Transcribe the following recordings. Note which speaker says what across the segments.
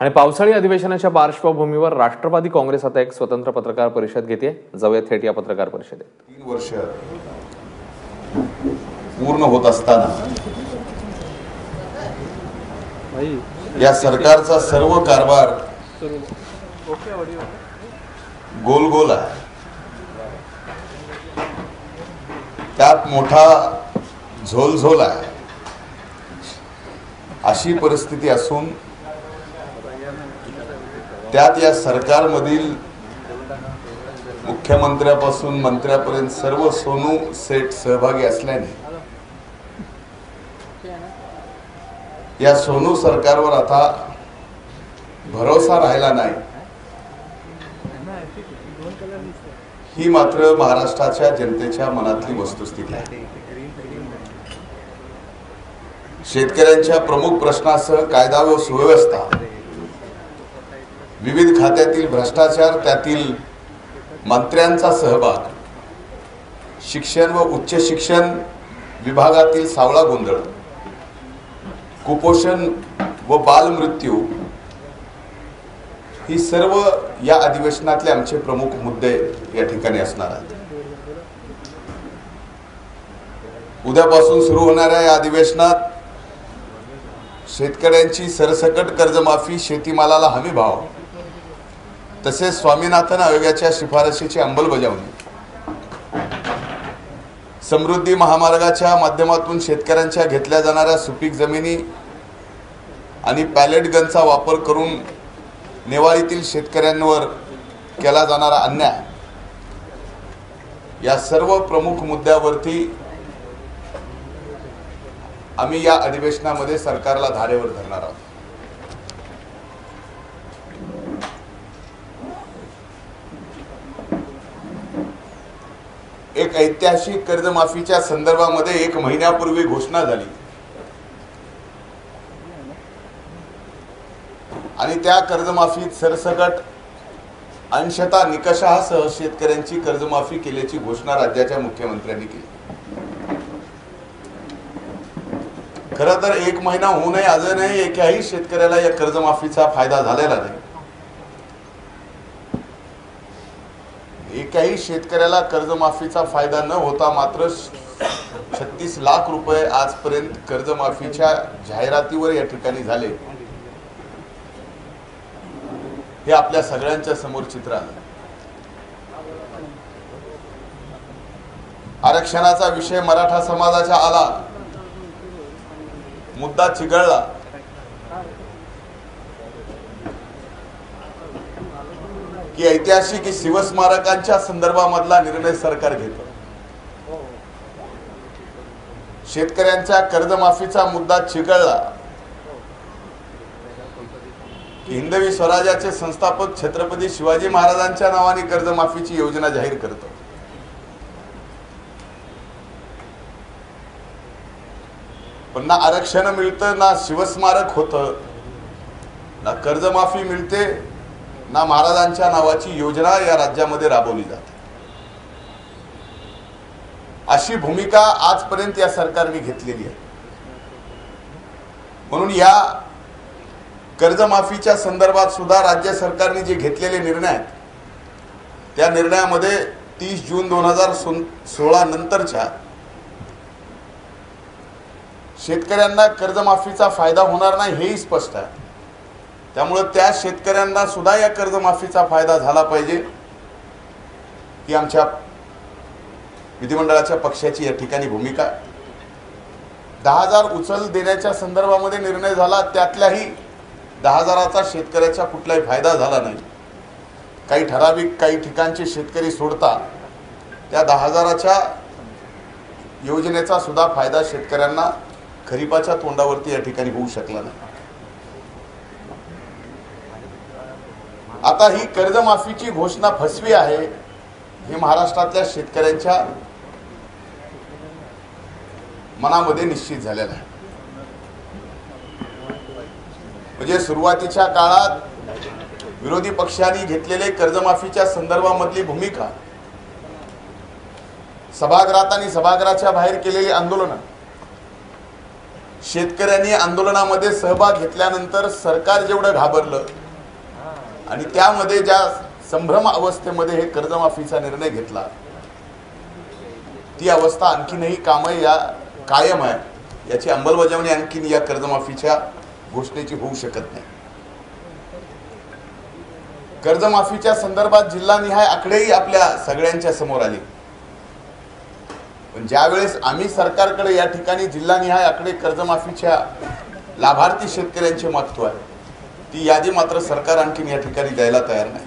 Speaker 1: आणि पावसाळी अधिवेशनाच्या पार्श्वभूमीवर राष्ट्रवादी काँग्रेस आता एक स्वतंत्र पत्रकार परिषद घेते। जाऊया थेट या पत्रकार परिषदेत।
Speaker 2: 3 वर्ष पूर्ण होत असताना या सरकारचा सर्व कारभार गोल आहे। त्यात मोठा झोल आहे। अशी परिस्थिती असून त्यात या सरकारमधील मुख्यमंत्र्यापासून मंत्र्यापर्यंत सर्व सोनू सेठ सहभागी असल्याने या सोनू सरकारवर आता भरोसा राहिला नाही। ही मात्र महाराष्ट्राच्या जनतेच्या मनातली वस्तुस्थिती आहे। शेतकऱ्यांच्या प्रमुख प्रश्नासह कायदा व सुव्यवस्था, विविध खात्यातील भ्रष्टाचार, त्यातील मंत्र्यांचा सहभाग, शिक्षण व उच्च शिक्षण विभागातील सावळा गोंधळ, कुपोषण व बालमृत्यू ही सर्व या अधिवेशनातले आमचे प्रमुख मुद्दे या ठिकाणी असणार आहेत। उद्यापासून सुरू होणाऱ्या या अधिवेशनात शेतकऱ्यांची सरसकट कर्जमाफी, शेतीमालाला हमी भाव, तसेच स्वामीनाथन आयोगाच्या शिफारशीची अंमलबजावणी, समृद्धी महामार्गाच्या माध्यमातून शेतकऱ्यांच्या घेतल्या जाणाऱ्या सुपीक जमिनी आणि पॅलेट गनचा वापर करून नेवाळीतील शेतकऱ्यांवर केला जाणारा अन्याय, या सर्व प्रमुख मुद्द्यावरती आम्ही या अधिवेशनामध्ये सरकारला धारेवर धरणार आहोत। एक ऐतिहासिक कर्जमाफीच्या संदर्भामध्ये 1 महिन्यापूर्वी घोषणा झाली आणि त्या कर्जमाफीत सरसकट अंशतः निकषासह शेतकऱ्यांची कर्जमाफी केल्याची घोषणा राज्याच्या मुख्यमंत्र्यांनी केली। खरं तर 1 महिना होऊनही अजूनही एकाही शेतकऱ्याला या कर्जमाफीचा फायदा झालेला नाही। एकाही शेतकऱ्याला कर्जमाफीचा फायदा न होता मात्र 36 लाख रुपये आजपर्यंत कर्जमाफीच्या जाहिरातीवर या ठिकाणी झाले, हे आपल्या सगळ्यांच्या समोर चित्र आलं। आरक्षणाचा विषय मराठा समाजाचा आला, मुद्दा चिघळला, की ऐतिहासिक शिवस्मारकांच्या संदर्भामधला निर्णय सरकार घेतं। शेतकऱ्यांच्या कर्जमाफीचा मुद्दा चिघळला की हिंदवी स्वराज्याचे संस्थापक छत्रपती शिवाजी महाराजांच्या नावाने कर्जमाफीची योजना जाहीर करतो। पण ना आरक्षण मिळतं, ना शिवस्मारक होतं, ना कर्जमाफी मिळते, ना महाराजांच्या नावाची योजना या राज्यामध्ये राबवली जाते। अशी भूमिका आजपर्यंत या सरकारने घेतलेली आहे। म्हणून या कर्जमाफीच्या संदर्भात सुद्धा राज्य सरकारने जे घेतलेले निर्णय आहेत, त्या निर्णयामध्ये 30 जून 2016 नंतरच्या शेतकऱ्यांना कर्जमाफीचा फायदा होणार नाही हेही स्पष्ट आहे। त्यामुळे त्या शेतकऱ्यांना सुद्धा या कर्जमाफीचा फायदा झाला पाहिजे ही आमच्या विधिमंडळाच्या पक्षाची या ठिकाणी भूमिका आहे। 10,000 उचल देण्याच्या संदर्भामध्ये निर्णय झाला, त्यातल्याही 10,000चा शेतकऱ्याचा कुठलाही फायदा झाला नाही। काही ठराविक काही ठिकाणचे शेतकरी सोडता त्या 10,000च्या योजनेचा सुद्धा फायदा शेतकऱ्यांना खरीपाच्या तोंडावरती या ठिकाणी होऊ शकला नाही। आता ही कर्जमाफीची घोषणा फसवी आहे हे महाराष्ट्रातल्या शेतकऱ्यांच्या मनामध्ये निश्चित झालेलं आहे। म्हणजे सुरुवातीच्या काळात विरोधी पक्षांनी घेतलेले कर्जमाफीच्या संदर्भामधली भूमिका, सभागृहात आणि सभागृहाच्या बाहेर केलेली आंदोलन, शेतकऱ्यांनी आंदोलनामध्ये सहभाग घेतल्यानंतर सरकार जेवढं घाबरलं आणि त्यामध्ये ज्या संभ्रम अवस्थेमध्ये हे कर्जमाफीचा निर्णय घेतला, ती अवस्था आणखीनही कायम आहे. याची अंमलबजावणी आणखीन या कर्जमाफीच्या घोषणेची होऊ शकत नाही. कर्जमाफीच्या संदर्भात जिल्हानिहाय आकडेही आपल्या सगळ्यांच्या समोर आले. पण ज्यावेळेस आम्ही सरकारकडे या ठिकाणी जिल्हानिहाय आकडे कर्जमाफीच्या लाभार्थी शेतकऱ्यांचे मागतोय, ती यादी मात्र सरकार आणखीन या ठिकाणी द्यायला तयार नाही.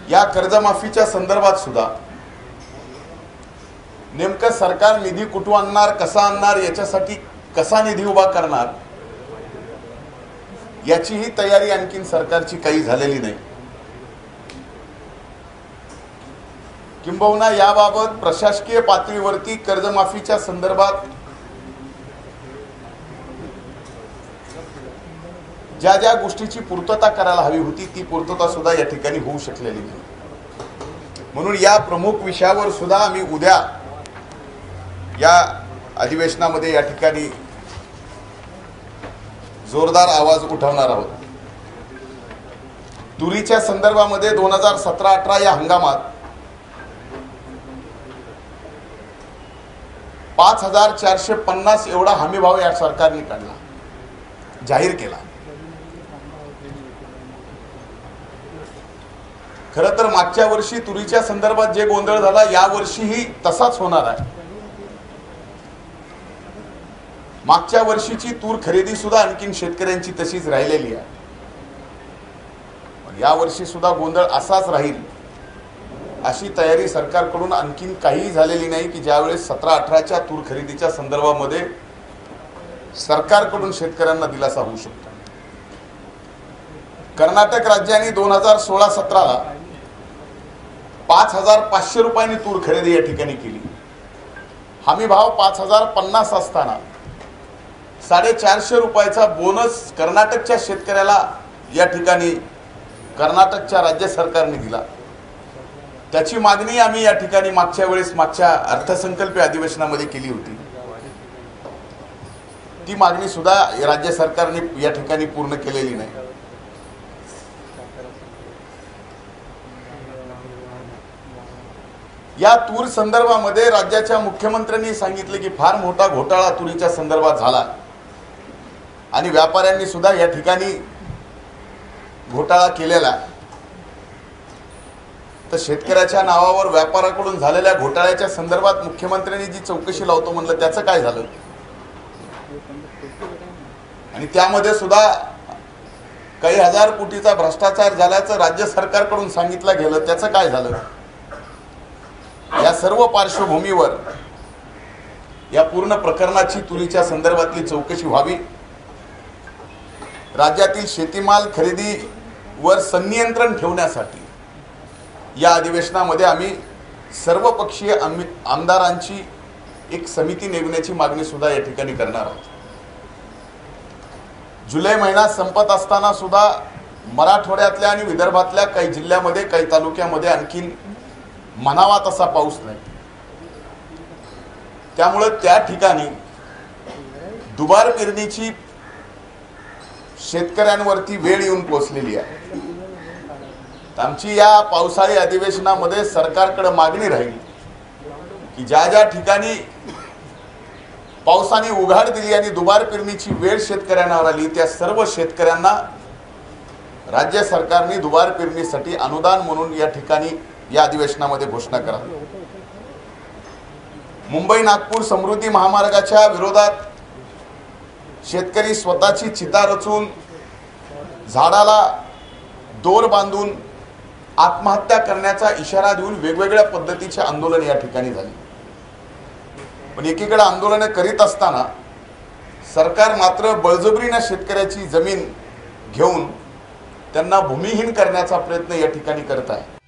Speaker 2: या कर्जमाफीच्या संदर्भात सुद्धा नेमकं सरकार निधी कुठून आणणार, कसा आणणार, याच्यासाठी कसा निधी उभा करणार, याचीही तयारी आणखीन सरकारची काही झालेली नाही. किंबहुना याबाबत प्रशासकीय पातळीवरती कर्जमाफीच्या संदर्भात ज्या ज्या गोष्टीची पूर्तता करायला हवी होती, ती पूर्तता सुद्धा या ठिकाणी होऊ शकलेली नाही. म्हणून या प्रमुख विषयावर सुद्धा आम्ही उद्या या अधिवेशनामध्ये या ठिकाणी जोरदार आवाज उठवणार आहोत. तुरीच्या संदर्भामध्ये 2017-18 या हंगामात 5450 एवढा हमीभाव या सरकारने काढला, जाहीर केला. खरं तर मागच्या वर्षी तुरीच्या संदर्भात जे गोंधळ झाला, या वर्षीही तसाच होणार आहे. मागच्या वर्षीची तूर खरेदी सुद्धा आणखीन शेतकऱ्यांची तशीच राहिलेली आहे. या वर्षी सुद्धा गोंधळ असाच राहील अशी तयारी सरकारकडून आणखीन काही झालेली नाही की ज्यावेळेस 17-18च्या तूर खरेदीच्या संदर्भामध्ये सरकारकडून शेतकऱ्यांना दिलासा होऊ शकतो. कर्नाटक राज्याने 2016-17ला 5500 रुपयांनी तूर खरेदी या ठिकाणी केली. हमी भाव 5050 असताना 450 रुपयाचा बोनस कर्नाटकच्या शेतकऱ्याला या ठिकाणी कर्नाटकच्या राज्य सरकारने दिला. त्याची मागणी आम्ही या ठिकाणी मागच्या अर्थसंकल्पीय अधिवेशनामध्ये केली होती. ती मागणी सुद्धा राज्य सरकारने या ठिकाणी पूर्ण केलेली नाही. या तूर संदर्भामध्ये राज्याच्या मुख्यमंत्र्यांनी सांगितले की फार मोठा घोटाळा तुरीच्या संदर्भात झाला आणि व्यापाऱ्यांनी सुद्धा या ठिकाणी घोटाळा केलेला. तर शेतकऱ्याच्या नावावर व्यापाऱ्याकडून झालेल्या घोटाळ्याच्या संदर्भात मुख्यमंत्र्यांनी जी चौकशी लावतो म्हणलं, त्याचं काय झालं? आणि त्यामध्ये सुद्धा काही हजार कोटीचा भ्रष्टाचार झाल्याचं राज्य सरकारकडून सांगितलं गेलं, त्याचं काय झालं? या सर्व पार्श्वभूमीवर या पूर्ण प्रकरणाची तुरीच्या संदर्भातली चौकशी व्हावी. राज्यातील शेतीमाल खरेदीवर संनियंत्रण ठेवण्यासाठी या अधिवेशनामध्ये आम्ही सर्वपक्षीय आमदारांची एक समिती नेमण्याची मागणी सुद्धा या ठिकाणी करणार आहोत. जुलै महिना संपत असताना सुद्धा मराठवाड्यातल्या आणि विदर्भातल्या काही जिल्ह्यामध्ये, काही तालुक्यामध्ये आणखीन म्हणावा तसा पाऊस नाही. त्यामुळे त्या ठिकाणी दुबार पेरणीची शेतकऱ्यांवरती वेळ येऊन पोहोचलेली आहे. आमची या पावसाळी अधिवेशनामध्ये सरकारकडे मागणी राहील की ज्या ज्या ठिकाणी पावसाने उघाड दिली आणि दुबार पेरणीची वेळ शेतकऱ्यांवर आली, त्या सर्व शेतकऱ्यांना राज्य सरकारने दुबार पेरणीसाठी अनुदान म्हणून या ठिकाणी या अधिवेशनामध्ये घोषणा करा. मुंबई नागपूर समृद्धी महामार्गाच्या विरोधात शेतकरी स्वतःची चिता रचून झाडाला दोर बांधून आत्महत्या करण्याचा इशारा देऊन वेगवेगळ्या पद्धतीचे आंदोलन या ठिकाणी झाले. पण एकीकडे आंदोलन करीत असताना सरकार मात्र बळजबरीने शेतकऱ्याची जमीन घेऊन त्यांना भूमिहीन करण्याचा प्रयत्न या ठिकाणी करत आहे.